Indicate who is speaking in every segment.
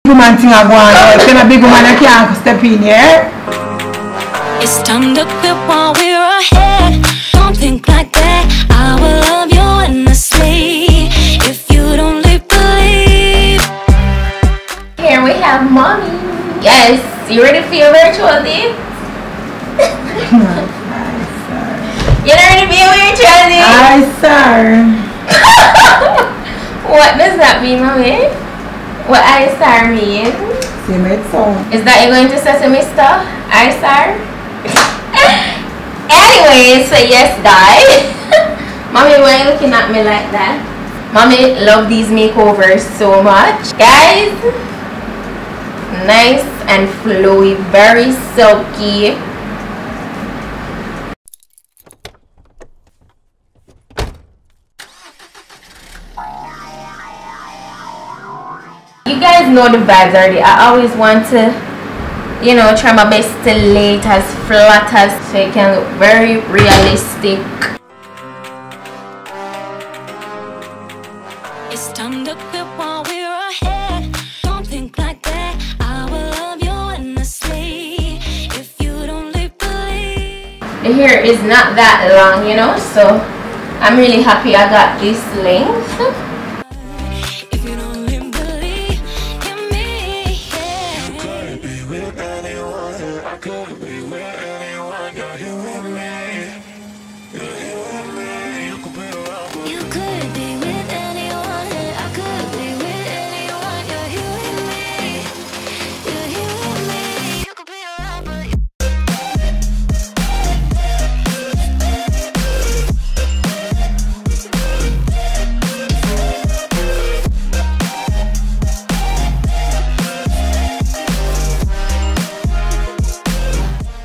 Speaker 1: Woman thing I go on. Can a big woman I can't step in here?
Speaker 2: It's time to quit while we're ahead. Don't think like that. I will love you endlessly. If you don't believe.
Speaker 3: Here we have mommy. Yes, you ready for your virtual date? You ready for your virtual date?
Speaker 1: Aye, sir.
Speaker 3: What does that mean, mommy? What I star mean?
Speaker 1: Same it sound.
Speaker 3: Is that you going to Sesame Star? I star? Anyway, so yes, guys. Mommy, why are you looking at me like that? Mommy love these makeovers so much. Guys, nice and flowy, very silky. You guys know the vibes already. I always want to, you know, try my best to lay it as flat as so it can look very realistic.
Speaker 2: It's time to quit while we're ahead. Don't think like that. I will love you endlessly. If you don't believe.
Speaker 3: The hair is not that long, you know, so I'm really happy I got this length.
Speaker 2: If you don't believe in me, yeah.
Speaker 4: You could be with anyone. I could be with anyone. You're here with me. You're here with me. You could be around.
Speaker 2: You could be with anyone. I could be with anyone. You're here with me. You're here with me. You could be around, but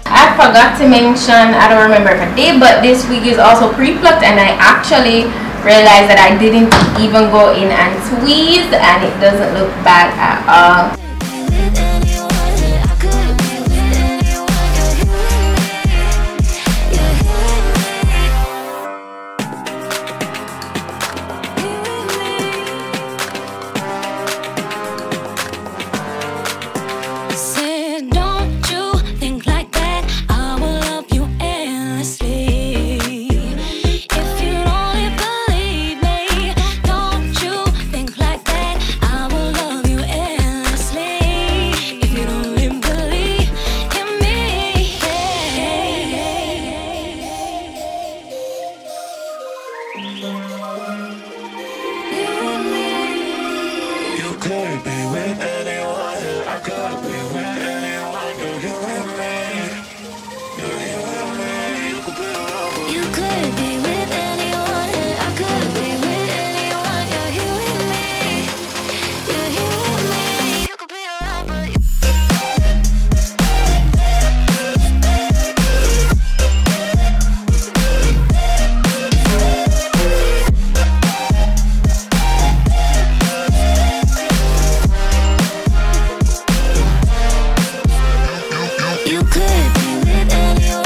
Speaker 3: I forgot to mention, I don't remember if I did, but this wig is also pre-plucked, and I actually realized that I didn't even go in and tweeze, and it doesn't look bad at all.
Speaker 2: with anyone. I could be with anyone. You're here with me. You're here with me. Said, don't you think like that? I will love you endlessly. If you only believe me, don't you think like that? I will love you endlessly. If you don't believe in me,
Speaker 4: You could be with anyone. I could be with anyone. You're here with me. You're here with me. You could be around.
Speaker 2: you could be with anyone. I could be with anyone. You're here with me. You're here with me. You could be around, but you could be with anyone.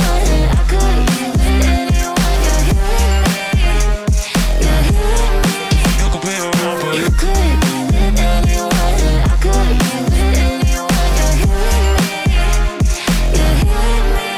Speaker 2: I could be with anyone. You're here with me. You're here with me.
Speaker 4: You could be around, but
Speaker 2: You could be with anyone. I could be with anyone. You're here with me. You're here with me.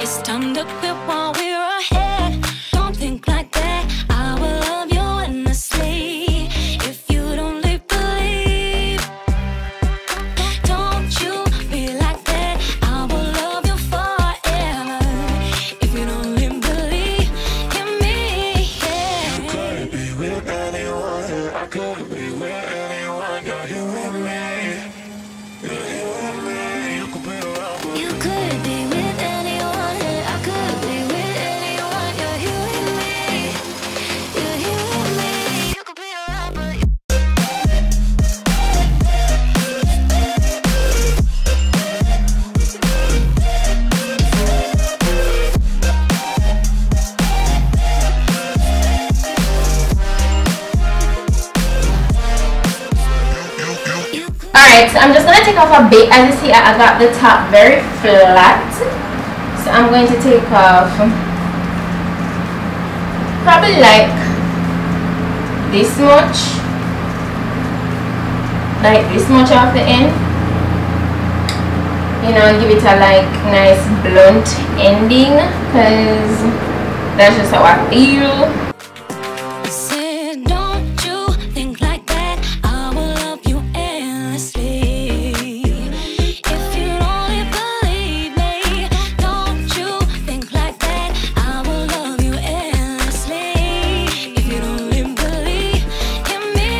Speaker 2: It's time to quit while we're ahead. Don't think like that. I will love you endlessly. If you don't believe, don't you be like that. I will love you forever. If you don't believe in me, yeah.
Speaker 4: you could be with anyone. I could be with anyone. You're here with me. You're here with me. You could be around, but
Speaker 2: You could be with anyone, and I could be with anyone. You're here with me. You're here with me. You could be around, but
Speaker 3: Alright, so I'm just gonna take off a bit. As you see, I got the top very flat. So I'm going to take off probably like this much. Like this much off the end. You know, give it a like nice blunt ending, because that's just how I feel.
Speaker 2: said, don't you think like that? I will love you endlessly. If you only believe me, don't you think like that? I will love you endlessly. If you only believe in me,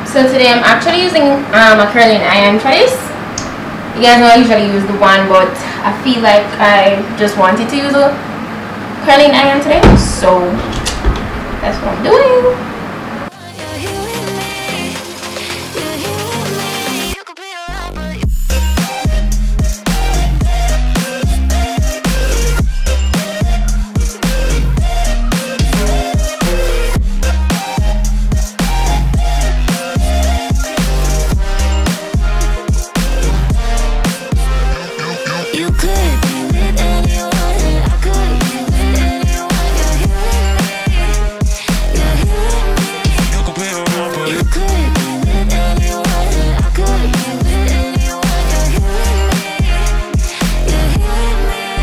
Speaker 3: So today I'm actually using a curling iron for this. You guys know I usually use the one, but I feel like I just wanted to use a curling iron today, so that's what I'm doing.
Speaker 2: you're here with me. You're here with me. You could be around, but you could be with anyone, and I could be with anyone. You're here with me. You're here with me.
Speaker 4: you could be around, but
Speaker 2: You could be with anyone, and I could be with anyone. You're here with me. You're here with me.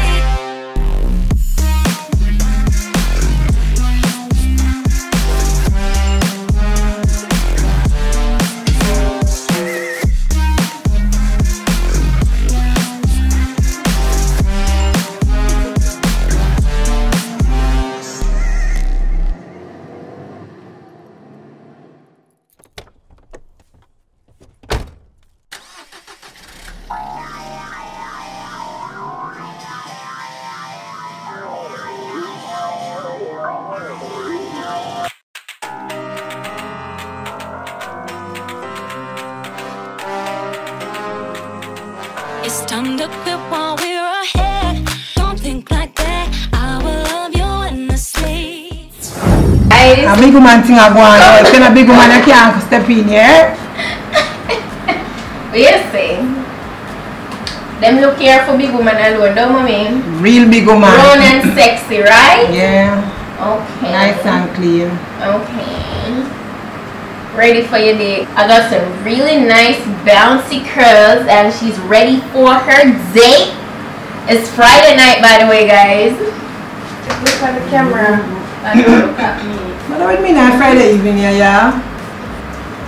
Speaker 2: It's time to quit while we're ahead. Don't think like that. I will love you endlessly.
Speaker 1: A
Speaker 3: Guys,
Speaker 1: big woman thing I go on. It's a big woman I can't step in here.
Speaker 3: what you say? Them look here for big woman alone, don't mommy?
Speaker 1: Real big woman.
Speaker 3: Grown and sexy, right?
Speaker 1: Yeah.
Speaker 3: Okay.
Speaker 1: Nice and clean.
Speaker 3: Okay. Ready for your day. I got some really nice bouncy curls and she's ready for her date. It's Friday night, by the way, guys. Look at the camera and look at me.
Speaker 1: What do you mean on Friday evening, yeah?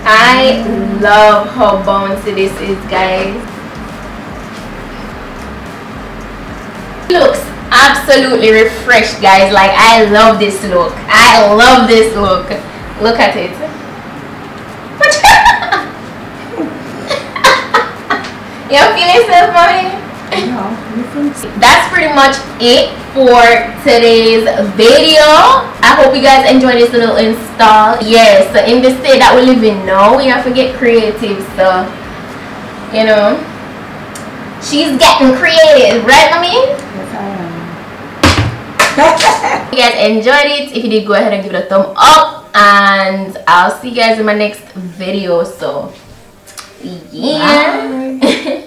Speaker 3: I love how bouncy this is, guys. Looks absolutely refreshed, guys. Like, I love this look. I love this look. Look at it. You feel yourself, mommy? That's pretty much it for today's video. I hope you guys enjoyed this little install. Yes, so in this state that we live in now, we have to get creative. So, you know, she's getting creative, right, mommy?
Speaker 1: Yes, I am.
Speaker 3: If you guys enjoyed it, if you did, go ahead and give it a thumb up, and I'll see you guys in my next video. So yeah.
Speaker 1: Bye.